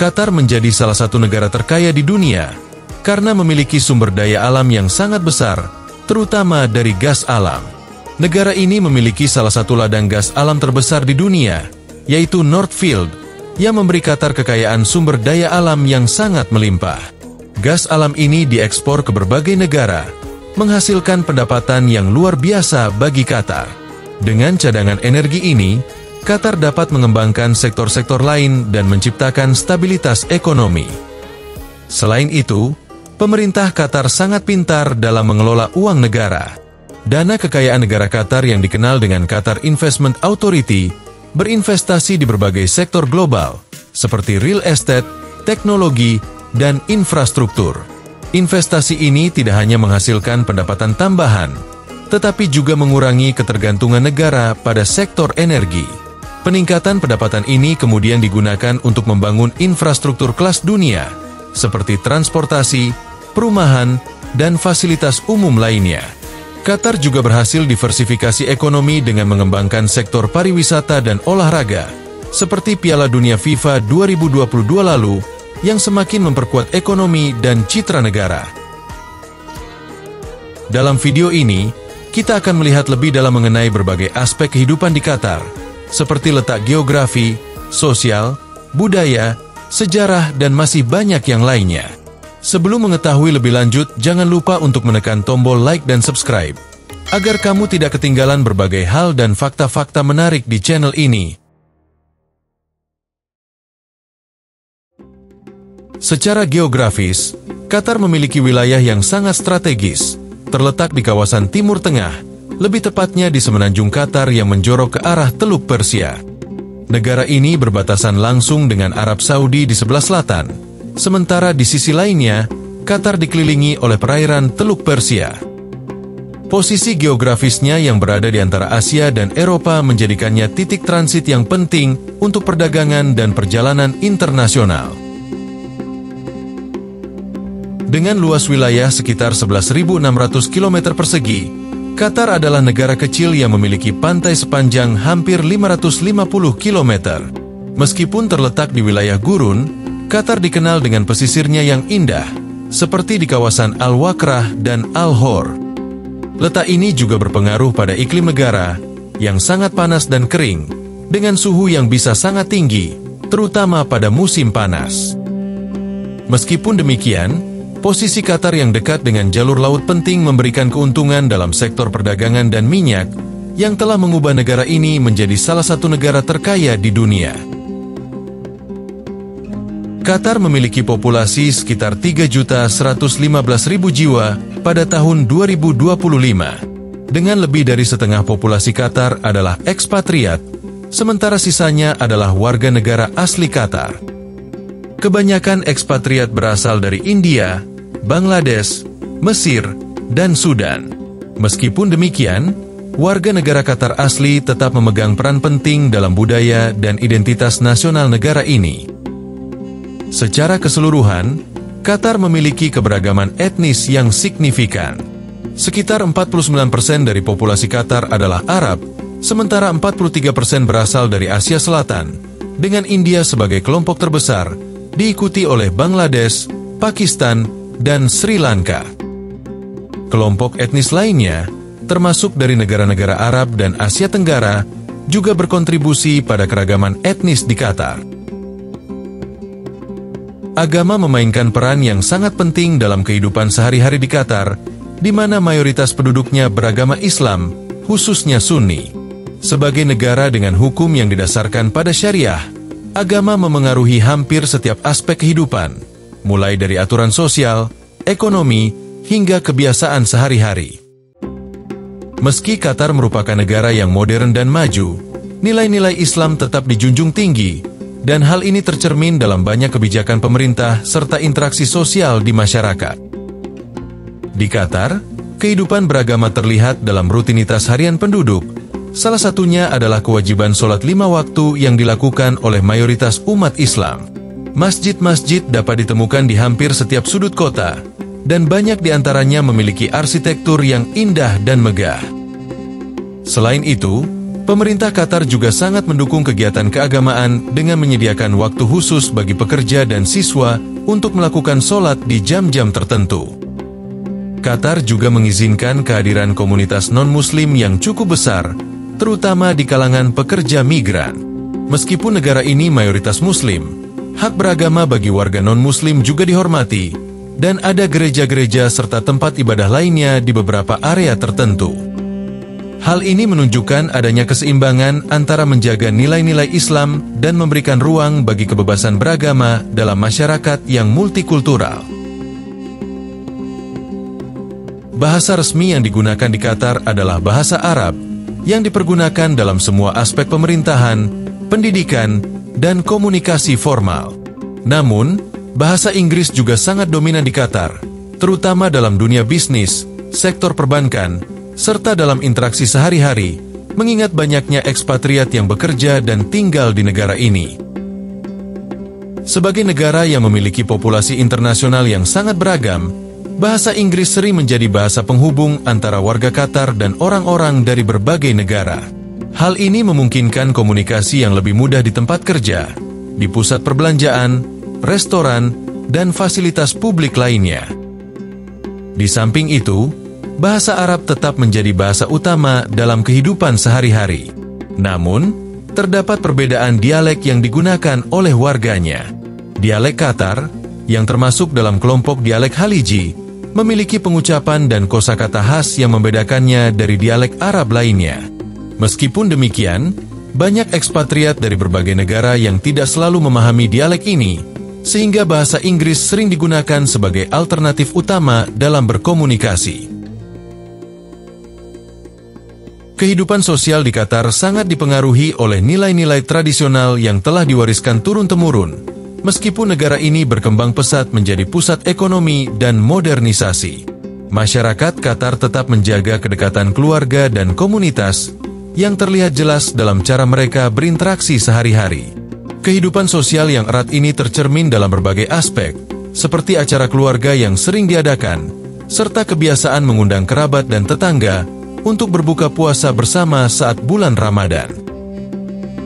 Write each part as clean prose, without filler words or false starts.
Qatar menjadi salah satu negara terkaya di dunia karena memiliki sumber daya alam yang sangat besar, terutama dari gas alam. Negara ini memiliki salah satu ladang gas alam terbesar di dunia, yaitu North Field, yang memberi Qatar kekayaan sumber daya alam yang sangat melimpah. Gas alam ini diekspor ke berbagai negara, menghasilkan pendapatan yang luar biasa bagi Qatar. Dengan cadangan energi ini, Qatar dapat mengembangkan sektor-sektor lain dan menciptakan stabilitas ekonomi. Selain itu, pemerintah Qatar sangat pintar dalam mengelola uang negara. Dana kekayaan negara Qatar yang dikenal dengan Qatar Investment Authority berinvestasi di berbagai sektor global, seperti real estate, teknologi, dan infrastruktur. Investasi ini tidak hanya menghasilkan pendapatan tambahan, tetapi juga mengurangi ketergantungan negara pada sektor energi. Peningkatan pendapatan ini kemudian digunakan untuk membangun infrastruktur kelas dunia, seperti transportasi, perumahan, dan fasilitas umum lainnya. Qatar juga berhasil diversifikasi ekonomi dengan mengembangkan sektor pariwisata dan olahraga, seperti Piala Dunia FIFA 2022 lalu, yang semakin memperkuat ekonomi dan citra negara. Dalam video ini, kita akan melihat lebih dalam mengenai berbagai aspek kehidupan di Qatar, seperti letak geografi, sosial, budaya, sejarah, dan masih banyak yang lainnya. Sebelum mengetahui lebih lanjut, jangan lupa untuk menekan tombol like dan subscribe, agar kamu tidak ketinggalan berbagai hal dan fakta-fakta menarik di channel ini. Secara geografis, Qatar memiliki wilayah yang sangat strategis, terletak di kawasan Timur Tengah, lebih tepatnya di semenanjung Qatar yang menjorok ke arah Teluk Persia. Negara ini berbatasan langsung dengan Arab Saudi di sebelah selatan, sementara di sisi lainnya, Qatar dikelilingi oleh perairan Teluk Persia. Posisi geografisnya yang berada di antara Asia dan Eropa menjadikannya titik transit yang penting untuk perdagangan dan perjalanan internasional. Dengan luas wilayah sekitar 11.600 km persegi, Qatar adalah negara kecil yang memiliki pantai sepanjang hampir 550 km. Meskipun terletak di wilayah gurun, Qatar dikenal dengan pesisirnya yang indah, seperti di kawasan Al-Wakrah dan Al-Hor. Letak ini juga berpengaruh pada iklim negara, yang sangat panas dan kering, dengan suhu yang bisa sangat tinggi, terutama pada musim panas. Meskipun demikian, posisi Qatar yang dekat dengan jalur laut penting memberikan keuntungan dalam sektor perdagangan dan minyak, yang telah mengubah negara ini menjadi salah satu negara terkaya di dunia. Qatar memiliki populasi sekitar 3.115.000 jiwa pada tahun 2025. Dengan lebih dari setengah populasi Qatar adalah ekspatriat, sementara sisanya adalah warga negara asli Qatar. Kebanyakan ekspatriat berasal dari India, Bangladesh, Mesir, dan Sudan. Meskipun demikian, warga negara Qatar asli tetap memegang peran penting dalam budaya dan identitas nasional negara ini. Secara keseluruhan, Qatar memiliki keberagaman etnis yang signifikan. Sekitar 49% dari populasi Qatar adalah Arab, sementara 43% berasal dari Asia Selatan, dengan India sebagai kelompok terbesar, diikuti oleh Bangladesh, Pakistan, dan Sri Lanka. Kelompok etnis lainnya, termasuk dari negara-negara Arab dan Asia Tenggara, juga berkontribusi pada keragaman etnis di Qatar. Agama memainkan peran yang sangat penting dalam kehidupan sehari-hari di Qatar, di mana mayoritas penduduknya beragama Islam, khususnya Sunni. Sebagai negara dengan hukum yang didasarkan pada syariah, agama memengaruhi hampir setiap aspek kehidupan, mulai dari aturan sosial, ekonomi, hingga kebiasaan sehari-hari. Meski Qatar merupakan negara yang modern dan maju, nilai-nilai Islam tetap dijunjung tinggi, dan hal ini tercermin dalam banyak kebijakan pemerintah serta interaksi sosial di masyarakat. Di Qatar, kehidupan beragama terlihat dalam rutinitas harian penduduk. Salah satunya adalah kewajiban sholat 5 waktu yang dilakukan oleh mayoritas umat Islam. Masjid-masjid dapat ditemukan di hampir setiap sudut kota, dan banyak di antaranya memiliki arsitektur yang indah dan megah. Selain itu, Pemerintah Qatar juga sangat mendukung kegiatan keagamaan dengan menyediakan waktu khusus bagi pekerja dan siswa untuk melakukan sholat di jam-jam tertentu. Qatar juga mengizinkan kehadiran komunitas non-muslim yang cukup besar, terutama di kalangan pekerja migran. Meskipun negara ini mayoritas muslim, hak beragama bagi warga non-muslim juga dihormati, dan ada gereja-gereja serta tempat ibadah lainnya di beberapa area tertentu. Hal ini menunjukkan adanya keseimbangan antara menjaga nilai-nilai Islam dan memberikan ruang bagi kebebasan beragama dalam masyarakat yang multikultural. Bahasa resmi yang digunakan di Qatar adalah bahasa Arab, yang dipergunakan dalam semua aspek pemerintahan, pendidikan, dan komunikasi formal. Namun, bahasa Inggris juga sangat dominan di Qatar, terutama dalam dunia bisnis, sektor perbankan, serta dalam interaksi sehari-hari, mengingat banyaknya ekspatriat yang bekerja dan tinggal di negara ini. Sebagai negara yang memiliki populasi internasional yang sangat beragam, bahasa Inggris sering menjadi bahasa penghubung antara warga Qatar dan orang-orang dari berbagai negara. Hal ini memungkinkan komunikasi yang lebih mudah di tempat kerja, di pusat perbelanjaan, restoran, dan fasilitas publik lainnya. Di samping itu, bahasa Arab tetap menjadi bahasa utama dalam kehidupan sehari-hari. Namun, terdapat perbedaan dialek yang digunakan oleh warganya. Dialek Qatar, yang termasuk dalam kelompok dialek Khaliji, memiliki pengucapan dan kosakata khas yang membedakannya dari dialek Arab lainnya. Meskipun demikian, banyak ekspatriat dari berbagai negara yang tidak selalu memahami dialek ini, sehingga bahasa Inggris sering digunakan sebagai alternatif utama dalam berkomunikasi. Kehidupan sosial di Qatar sangat dipengaruhi oleh nilai-nilai tradisional yang telah diwariskan turun-temurun, meskipun negara ini berkembang pesat menjadi pusat ekonomi dan modernisasi. Masyarakat Qatar tetap menjaga kedekatan keluarga dan komunitas yang terlihat jelas dalam cara mereka berinteraksi sehari-hari. Kehidupan sosial yang erat ini tercermin dalam berbagai aspek, seperti acara keluarga yang sering diadakan, serta kebiasaan mengundang kerabat dan tetangga untuk berbuka puasa bersama saat bulan Ramadan.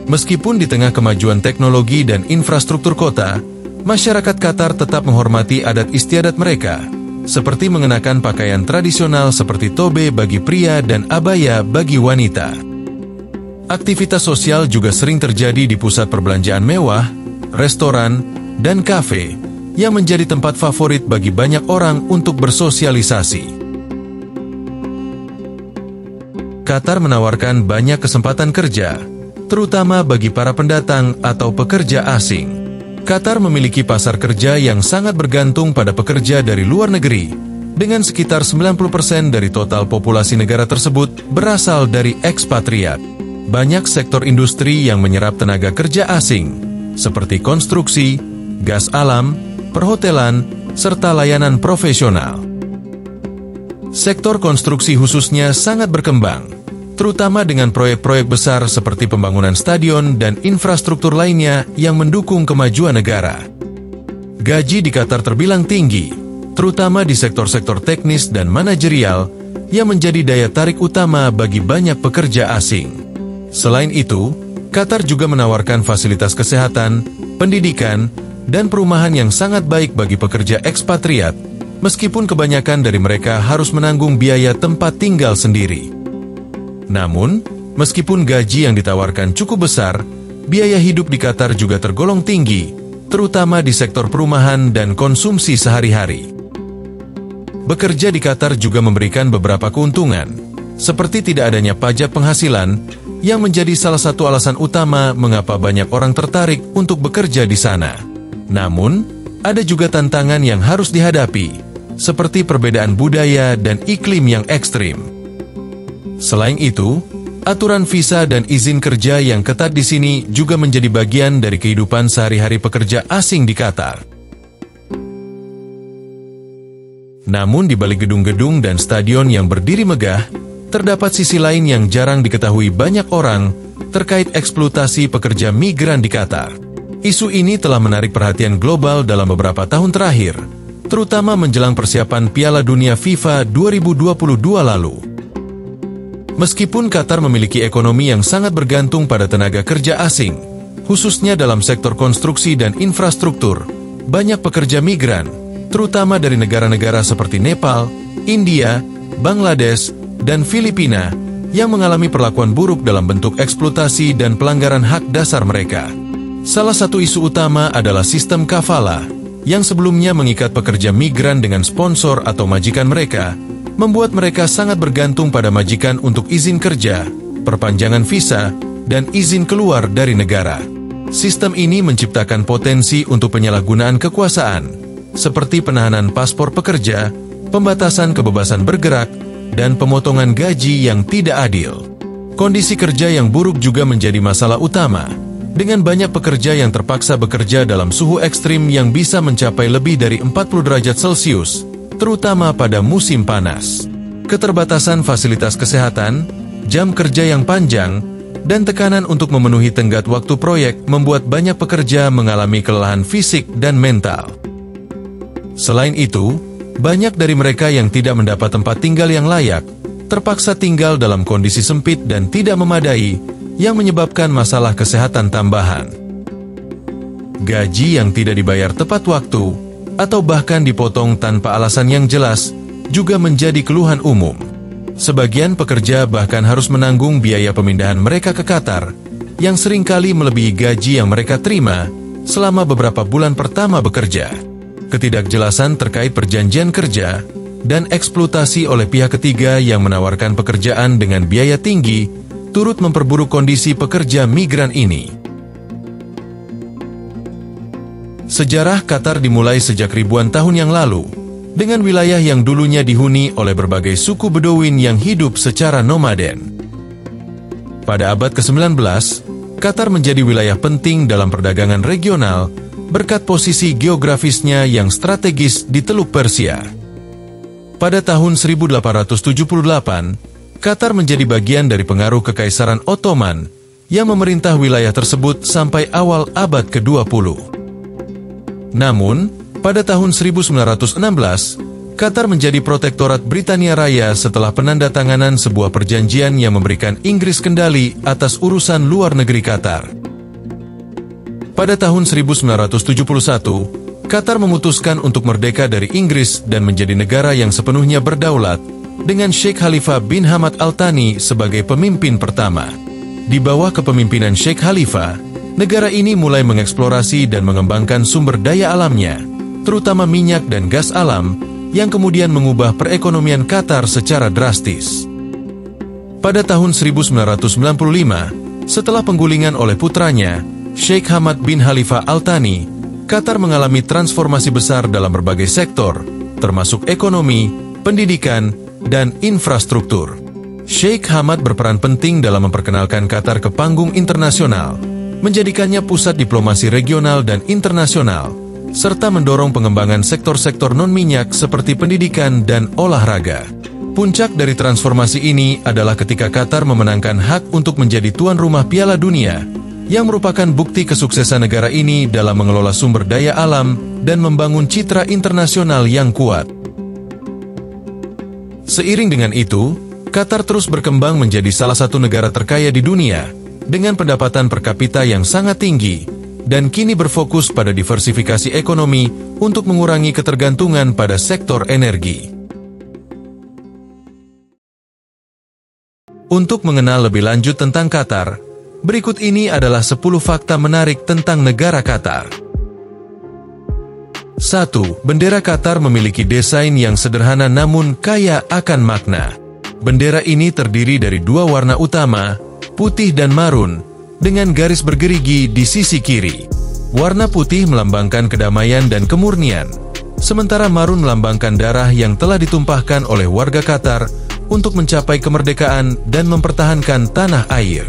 Meskipun di tengah kemajuan teknologi dan infrastruktur kota, masyarakat Qatar tetap menghormati adat istiadat mereka, seperti mengenakan pakaian tradisional seperti tobe bagi pria dan abaya bagi wanita. Aktivitas sosial juga sering terjadi di pusat perbelanjaan mewah, restoran, dan kafe, yang menjadi tempat favorit bagi banyak orang untuk bersosialisasi. Qatar menawarkan banyak kesempatan kerja, terutama bagi para pendatang atau pekerja asing. Qatar memiliki pasar kerja yang sangat bergantung pada pekerja dari luar negeri, dengan sekitar 90% dari total populasi negara tersebut berasal dari ekspatriat. Banyak sektor industri yang menyerap tenaga kerja asing, seperti konstruksi, gas alam, perhotelan, serta layanan profesional. Sektor konstruksi khususnya sangat berkembang, terutama dengan proyek-proyek besar seperti pembangunan stadion dan infrastruktur lainnya yang mendukung kemajuan negara. Gaji di Qatar terbilang tinggi, terutama di sektor-sektor teknis dan manajerial yang menjadi daya tarik utama bagi banyak pekerja asing. Selain itu, Qatar juga menawarkan fasilitas kesehatan, pendidikan, dan perumahan yang sangat baik bagi pekerja ekspatriat, meskipun kebanyakan dari mereka harus menanggung biaya tempat tinggal sendiri. Namun, meskipun gaji yang ditawarkan cukup besar, biaya hidup di Qatar juga tergolong tinggi, terutama di sektor perumahan dan konsumsi sehari-hari. Bekerja di Qatar juga memberikan beberapa keuntungan, seperti tidak adanya pajak penghasilan, yang menjadi salah satu alasan utama mengapa banyak orang tertarik untuk bekerja di sana. Namun, ada juga tantangan yang harus dihadapi, seperti perbedaan budaya dan iklim yang ekstrim. Selain itu, aturan visa dan izin kerja yang ketat di sini juga menjadi bagian dari kehidupan sehari-hari pekerja asing di Qatar. Namun di balik gedung-gedung dan stadion yang berdiri megah, terdapat sisi lain yang jarang diketahui banyak orang terkait eksploitasi pekerja migran di Qatar. Isu ini telah menarik perhatian global dalam beberapa tahun terakhir, terutama menjelang persiapan Piala Dunia FIFA 2022 lalu. Meskipun Qatar memiliki ekonomi yang sangat bergantung pada tenaga kerja asing, khususnya dalam sektor konstruksi dan infrastruktur, banyak pekerja migran, terutama dari negara-negara seperti Nepal, India, Bangladesh, dan Filipina, yang mengalami perlakuan buruk dalam bentuk eksploitasi dan pelanggaran hak dasar mereka. Salah satu isu utama adalah sistem kafala, yang sebelumnya mengikat pekerja migran dengan sponsor atau majikan mereka, membuat mereka sangat bergantung pada majikan untuk izin kerja, perpanjangan visa, dan izin keluar dari negara. Sistem ini menciptakan potensi untuk penyalahgunaan kekuasaan, seperti penahanan paspor pekerja, pembatasan kebebasan bergerak, dan pemotongan gaji yang tidak adil. Kondisi kerja yang buruk juga menjadi masalah utama, dengan banyak pekerja yang terpaksa bekerja dalam suhu ekstrim yang bisa mencapai lebih dari 40 derajat Celcius, terutama pada musim panas. Keterbatasan fasilitas kesehatan, jam kerja yang panjang, dan tekanan untuk memenuhi tenggat waktu proyek membuat banyak pekerja mengalami kelelahan fisik dan mental. Selain itu, banyak dari mereka yang tidak mendapat tempat tinggal yang layak, terpaksa tinggal dalam kondisi sempit dan tidak memadai, yang menyebabkan masalah kesehatan tambahan. Gaji yang tidak dibayar tepat waktu, atau bahkan dipotong tanpa alasan yang jelas, juga menjadi keluhan umum. Sebagian pekerja bahkan harus menanggung biaya pemindahan mereka ke Qatar, yang seringkali melebihi gaji yang mereka terima selama beberapa bulan pertama bekerja. Ketidakjelasan terkait perjanjian kerja dan eksploitasi oleh pihak ketiga yang menawarkan pekerjaan dengan biaya tinggi turut memperburuk kondisi pekerja migran ini. Sejarah Qatar dimulai sejak ribuan tahun yang lalu, dengan wilayah yang dulunya dihuni oleh berbagai suku Bedouin yang hidup secara nomaden. Pada abad ke-19, Qatar menjadi wilayah penting dalam perdagangan regional berkat posisi geografisnya yang strategis di Teluk Persia. Pada tahun 1878, Qatar menjadi bagian dari pengaruh Kekaisaran Ottoman yang memerintah wilayah tersebut sampai awal abad ke-20. Namun, pada tahun 1916, Qatar menjadi protektorat Britania Raya setelah penandatanganan sebuah perjanjian yang memberikan Inggris kendali atas urusan luar negeri Qatar. Pada tahun 1971, Qatar memutuskan untuk merdeka dari Inggris dan menjadi negara yang sepenuhnya berdaulat, dengan Sheikh Khalifah bin Hamad Al Thani sebagai pemimpin pertama. Di bawah kepemimpinan Sheikh Khalifah, negara ini mulai mengeksplorasi dan mengembangkan sumber daya alamnya, terutama minyak dan gas alam, yang kemudian mengubah perekonomian Qatar secara drastis. Pada tahun 1995, setelah penggulingan oleh putranya, Sheikh Hamad bin Khalifah Al Thani, Qatar mengalami transformasi besar dalam berbagai sektor, termasuk ekonomi, pendidikan, dan infrastruktur. Sheikh Hamad berperan penting dalam memperkenalkan Qatar ke panggung internasional, menjadikannya pusat diplomasi regional dan internasional, serta mendorong pengembangan sektor-sektor non-minyak seperti pendidikan dan olahraga. Puncak dari transformasi ini adalah ketika Qatar memenangkan hak untuk menjadi tuan rumah Piala Dunia, yang merupakan bukti kesuksesan negara ini dalam mengelola sumber daya alam dan membangun citra internasional yang kuat. Seiring dengan itu, Qatar terus berkembang menjadi salah satu negara terkaya di dunia, dengan pendapatan per kapita yang sangat tinggi, dan kini berfokus pada diversifikasi ekonomi untuk mengurangi ketergantungan pada sektor energi. Untuk mengenal lebih lanjut tentang Qatar, berikut ini adalah 10 fakta menarik tentang negara Qatar. 1. Bendera Qatar memiliki desain yang sederhana namun kaya akan makna. Bendera ini terdiri dari dua warna utama, putih dan marun, dengan garis bergerigi di sisi kiri. Warna putih melambangkan kedamaian dan kemurnian, sementara marun melambangkan darah yang telah ditumpahkan oleh warga Qatar untuk mencapai kemerdekaan dan mempertahankan tanah air.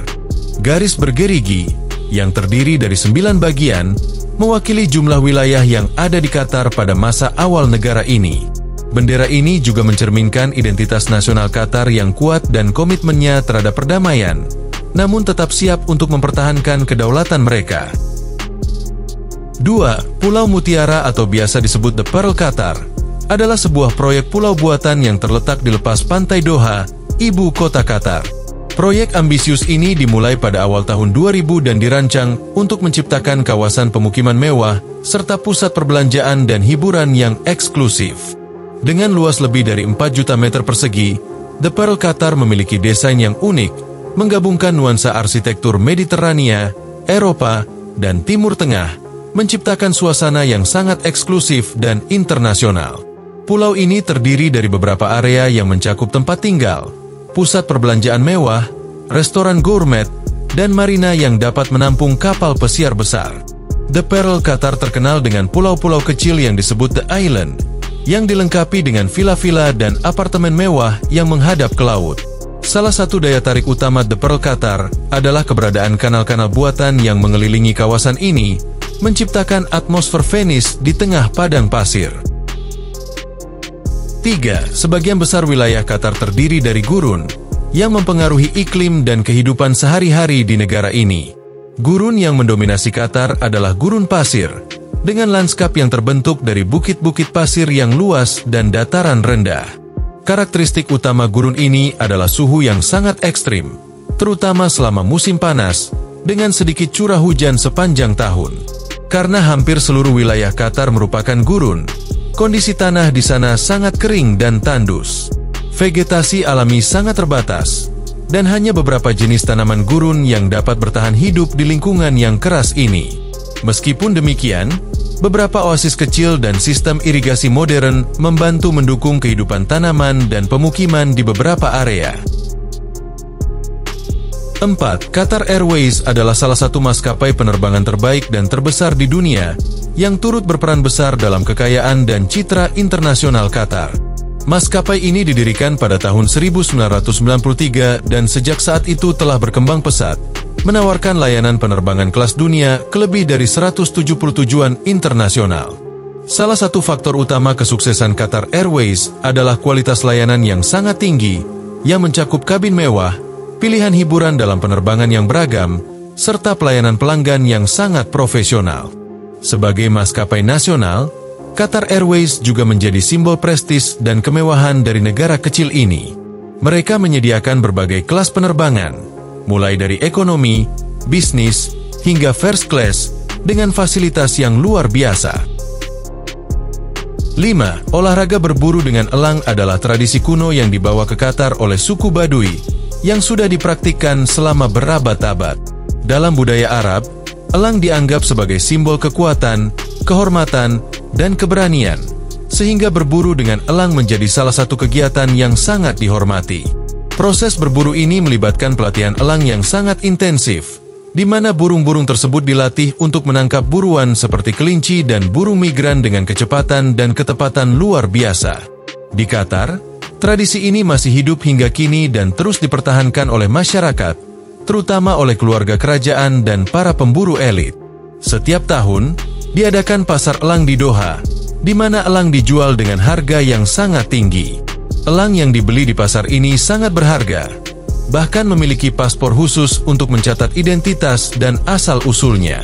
Garis bergerigi, yang terdiri dari 9 bagian, mewakili jumlah wilayah yang ada di Qatar pada masa awal negara ini. Bendera ini juga mencerminkan identitas nasional Qatar yang kuat dan komitmennya terhadap perdamaian, namun tetap siap untuk mempertahankan kedaulatan mereka. 2. Pulau Mutiara atau biasa disebut The Pearl Qatar adalah sebuah proyek pulau buatan yang terletak di lepas pantai Doha, ibu kota Qatar. Proyek ambisius ini dimulai pada awal tahun 2000 dan dirancang untuk menciptakan kawasan pemukiman mewah serta pusat perbelanjaan dan hiburan yang eksklusif. Dengan luas lebih dari 4 juta meter persegi, The Pearl Qatar memiliki desain yang unik, menggabungkan nuansa arsitektur Mediterania, Eropa, dan Timur Tengah, menciptakan suasana yang sangat eksklusif dan internasional. Pulau ini terdiri dari beberapa area yang mencakup tempat tinggal, pusat perbelanjaan mewah, restoran gourmet, dan marina yang dapat menampung kapal pesiar besar. The Pearl Qatar terkenal dengan pulau-pulau kecil yang disebut The Island, yang dilengkapi dengan villa-villa dan apartemen mewah yang menghadap ke laut. Salah satu daya tarik utama The Pearl Qatar adalah keberadaan kanal-kanal buatan yang mengelilingi kawasan ini, menciptakan atmosfer Venice di tengah padang pasir. 3. Sebagian besar wilayah Qatar terdiri dari gurun, yang mempengaruhi iklim dan kehidupan sehari-hari di negara ini. Gurun yang mendominasi Qatar adalah gurun pasir, dengan lanskap yang terbentuk dari bukit-bukit pasir yang luas dan dataran rendah. Karakteristik utama gurun ini adalah suhu yang sangat ekstrim, terutama selama musim panas, dengan sedikit curah hujan sepanjang tahun. Karena hampir seluruh wilayah Qatar merupakan gurun, kondisi tanah di sana sangat kering dan tandus. Vegetasi alami sangat terbatas, dan hanya beberapa jenis tanaman gurun yang dapat bertahan hidup di lingkungan yang keras ini. Meskipun demikian, beberapa oasis kecil dan sistem irigasi modern membantu mendukung kehidupan tanaman dan pemukiman di beberapa area. 4. Qatar Airways adalah salah satu maskapai penerbangan terbaik dan terbesar di dunia, yang turut berperan besar dalam kekayaan dan citra internasional Qatar. Maskapai ini didirikan pada tahun 1993 dan sejak saat itu telah berkembang pesat, menawarkan layanan penerbangan kelas dunia ke lebih dari 170 tujuan internasional. Salah satu faktor utama kesuksesan Qatar Airways adalah kualitas layanan yang sangat tinggi, yang mencakup kabin mewah, pilihan hiburan dalam penerbangan yang beragam, serta pelayanan pelanggan yang sangat profesional. Sebagai maskapai nasional, Qatar Airways juga menjadi simbol prestis dan kemewahan dari negara kecil ini. Mereka menyediakan berbagai kelas penerbangan, mulai dari ekonomi, bisnis, hingga first class, dengan fasilitas yang luar biasa. 5. Olahraga berburu dengan elang adalah tradisi kuno yang dibawa ke Qatar oleh suku Badui, yang sudah dipraktikkan selama berabad-abad. Dalam budaya Arab, elang dianggap sebagai simbol kekuatan, kehormatan, dan keberanian, sehingga berburu dengan elang menjadi salah satu kegiatan yang sangat dihormati. Proses berburu ini melibatkan pelatihan elang yang sangat intensif, di mana burung-burung tersebut dilatih untuk menangkap buruan seperti kelinci dan burung migran dengan kecepatan dan ketepatan luar biasa. Di Qatar, tradisi ini masih hidup hingga kini dan terus dipertahankan oleh masyarakat, terutama oleh keluarga kerajaan dan para pemburu elit. Setiap tahun, diadakan pasar elang di Doha, di mana elang dijual dengan harga yang sangat tinggi. Elang yang dibeli di pasar ini sangat berharga, bahkan memiliki paspor khusus untuk mencatat identitas dan asal-usulnya.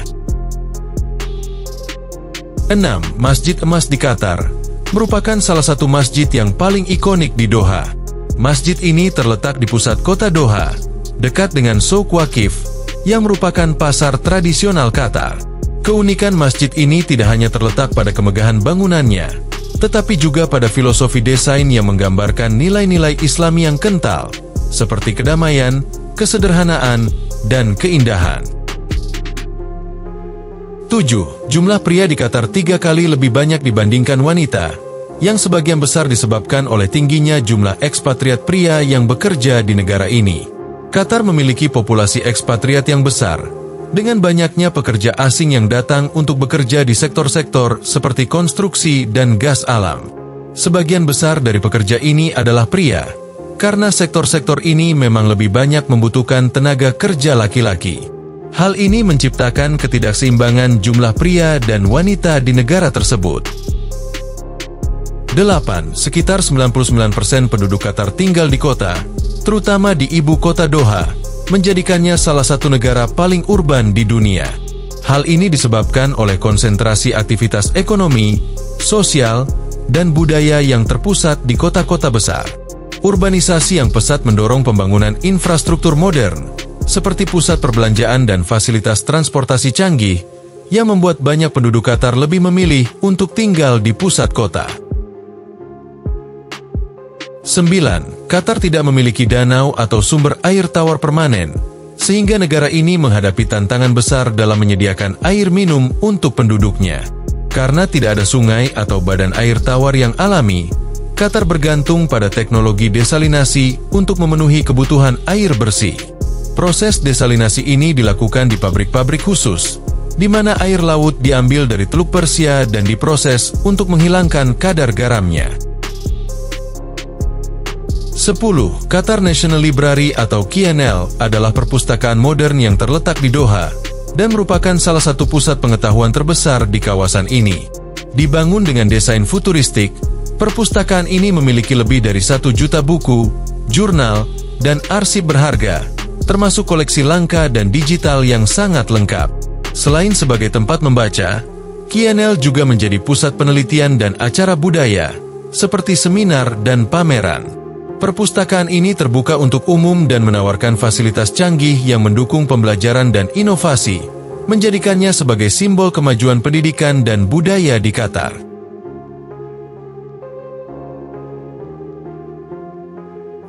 6. Masjid Emas di Qatar merupakan salah satu masjid yang paling ikonik di Doha. Masjid ini terletak di pusat kota Doha, dekat dengan Souk Waqif, yang merupakan pasar tradisional Qatar. Keunikan masjid ini tidak hanya terletak pada kemegahan bangunannya, tetapi juga pada filosofi desain yang menggambarkan nilai-nilai Islami yang kental, seperti kedamaian, kesederhanaan, dan keindahan. 7. Jumlah pria di Qatar 3 kali lebih banyak dibandingkan wanita, yang sebagian besar disebabkan oleh tingginya jumlah ekspatriat pria yang bekerja di negara ini. Qatar memiliki populasi ekspatriat yang besar, dengan banyaknya pekerja asing yang datang untuk bekerja di sektor-sektor seperti konstruksi dan gas alam. Sebagian besar dari pekerja ini adalah pria, karena sektor-sektor ini memang lebih banyak membutuhkan tenaga kerja laki-laki. Hal ini menciptakan ketidakseimbangan jumlah pria dan wanita di negara tersebut. 8. Sekitar 99% penduduk Qatar tinggal di kota, terutama di ibu kota Doha, menjadikannya salah satu negara paling urban di dunia. Hal ini disebabkan oleh konsentrasi aktivitas ekonomi, sosial, dan budaya yang terpusat di kota-kota besar. Urbanisasi yang pesat mendorong pembangunan infrastruktur modern, seperti pusat perbelanjaan dan fasilitas transportasi canggih, yang membuat banyak penduduk Qatar lebih memilih untuk tinggal di pusat kota. 9. Qatar tidak memiliki danau atau sumber air tawar permanen, sehingga negara ini menghadapi tantangan besar dalam menyediakan air minum untuk penduduknya. Karena tidak ada sungai atau badan air tawar yang alami, Qatar bergantung pada teknologi desalinasi untuk memenuhi kebutuhan air bersih. Proses desalinasi ini dilakukan di pabrik-pabrik khusus, di mana air laut diambil dari Teluk Persia dan diproses untuk menghilangkan kadar garamnya. 10. Qatar National Library atau QNL adalah perpustakaan modern yang terletak di Doha dan merupakan salah satu pusat pengetahuan terbesar di kawasan ini. Dibangun dengan desain futuristik, perpustakaan ini memiliki lebih dari 1 juta buku, jurnal, dan arsip berharga, termasuk koleksi langka dan digital yang sangat lengkap. Selain sebagai tempat membaca, QNL juga menjadi pusat penelitian dan acara budaya, seperti seminar dan pameran. Perpustakaan ini terbuka untuk umum dan menawarkan fasilitas canggih yang mendukung pembelajaran dan inovasi, menjadikannya sebagai simbol kemajuan pendidikan dan budaya di Qatar.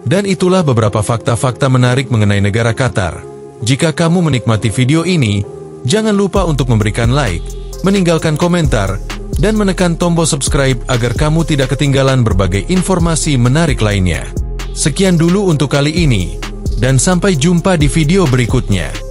Dan itulah beberapa fakta-fakta menarik mengenai negara Qatar. Jika kamu menikmati video ini, jangan lupa untuk memberikan like, meninggalkan komentar, dan menekan tombol subscribe agar kamu tidak ketinggalan berbagai informasi menarik lainnya. Sekian dulu untuk kali ini, dan sampai jumpa di video berikutnya.